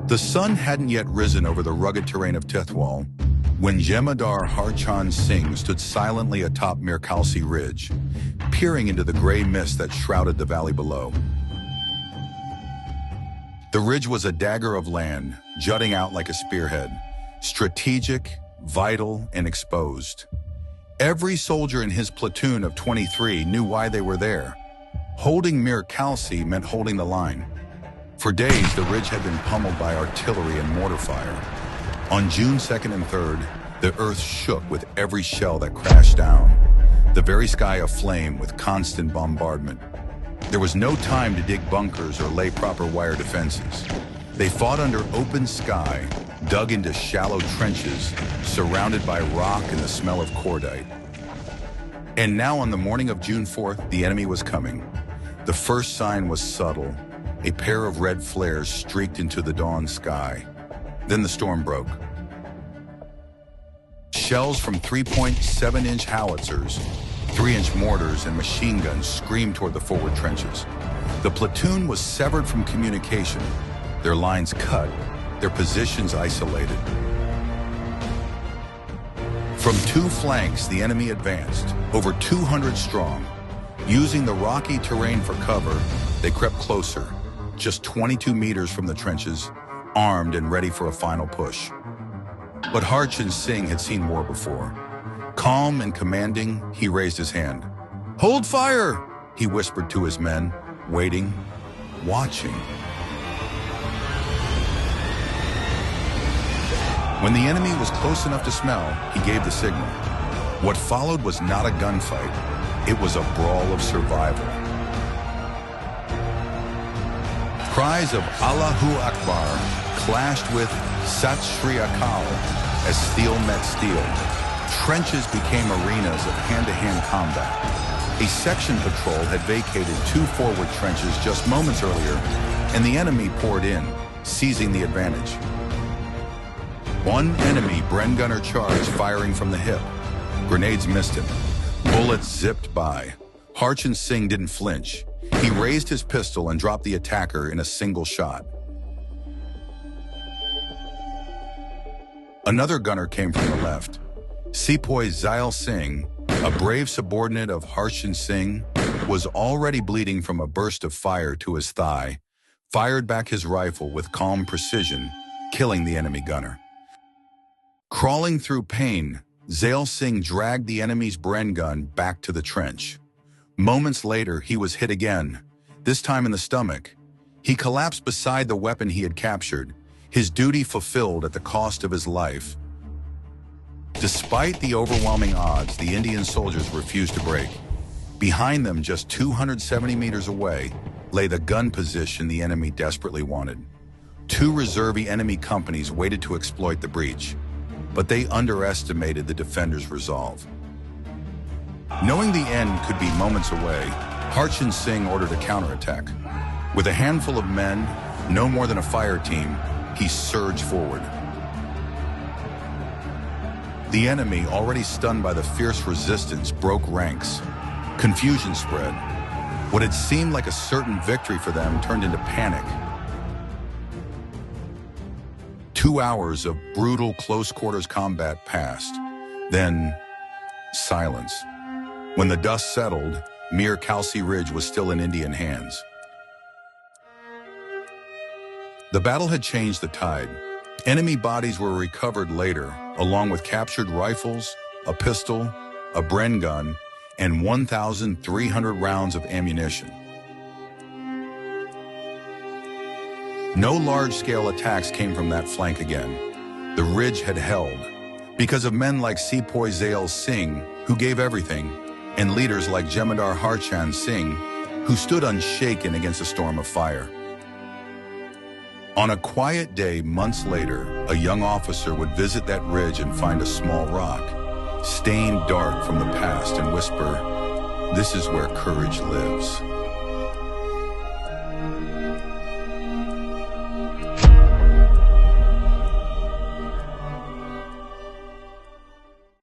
The sun hadn't yet risen over the rugged terrain of Tithwal when Jemadar Harchan Singh stood silently atop Mir Kalsi Ridge, peering into the gray mist that shrouded the valley below. The ridge was a dagger of land, jutting out like a spearhead, strategic, vital, and exposed. Every soldier in his platoon of 23 knew why they were there. Holding Mir Kalsi meant holding the line. For days, the ridge had been pummeled by artillery and mortar fire. On June 2nd and 3rd, the earth shook with every shell that crashed down, the very sky aflame with constant bombardment. There was no time to dig bunkers or lay proper wire defenses. They fought under open sky, dug into shallow trenches, surrounded by rock and the smell of cordite. And now on the morning of June 4th, the enemy was coming. The first sign was subtle. A pair of red flares streaked into the dawn sky. Then the storm broke. Shells from 3.7-inch howitzers, 3-inch mortars, and machine guns screamed toward the forward trenches. The platoon was severed from communication, their lines cut, their positions isolated. From two flanks, the enemy advanced, over 200 strong. Using the rocky terrain for cover, they crept closer, just 22 meters from the trenches, armed and ready for a final push. But Harchan Singh had seen war before. Calm and commanding, he raised his hand. "Hold fire!" he whispered to his men, waiting, watching. When the enemy was close enough to smell, he gave the signal. What followed was not a gunfight. It was a brawl of survival. Cries of Allahu Akbar clashed with Sat Shri Akal as steel met steel. Trenches became arenas of hand-to-hand combat. A section patrol had vacated two forward trenches just moments earlier, and the enemy poured in, seizing the advantage. One enemy Bren gunner charged, firing from the hip. Grenades missed him. Bullets zipped by. Harchan Singh didn't flinch. He raised his pistol and dropped the attacker in a single shot. Another gunner came from the left. Sepoy Zail Singh, a brave subordinate of Harchan Singh, was already bleeding from a burst of fire to his thigh, fired back his rifle with calm precision, killing the enemy gunner. Crawling through pain, Zail Singh dragged the enemy's Bren gun back to the trench. Moments later, he was hit again, this time in the stomach. He collapsed beside the weapon he had captured, his duty fulfilled at the cost of his life. Despite the overwhelming odds, the Indian soldiers refused to break. Behind them, just 270 meters away, lay the gun position the enemy desperately wanted. Two reserve enemy companies waited to exploit the breach, but they underestimated the defenders' resolve. Knowing the end could be moments away, Harchan Singh ordered a counterattack. With a handful of men, no more than a fire team, he surged forward. The enemy, already stunned by the fierce resistance, broke ranks. Confusion spread. What had seemed like a certain victory for them turned into panic. 2 hours of brutal close-quarters combat passed. Then, silence. When the dust settled, Mir Kalsi Ridge was still in Indian hands. The battle had changed the tide. Enemy bodies were recovered later, along with captured rifles, a pistol, a Bren gun, and 1,300 rounds of ammunition. No large-scale attacks came from that flank again. The ridge had held, because of men like Sepoy Zail Singh, who gave everything, and leaders like Jemadar Harchan Singh, who stood unshaken against a storm of fire. On a quiet day months later, a young officer would visit that ridge and find a small rock, stained dark from the past, and whisper, "This is where courage lives."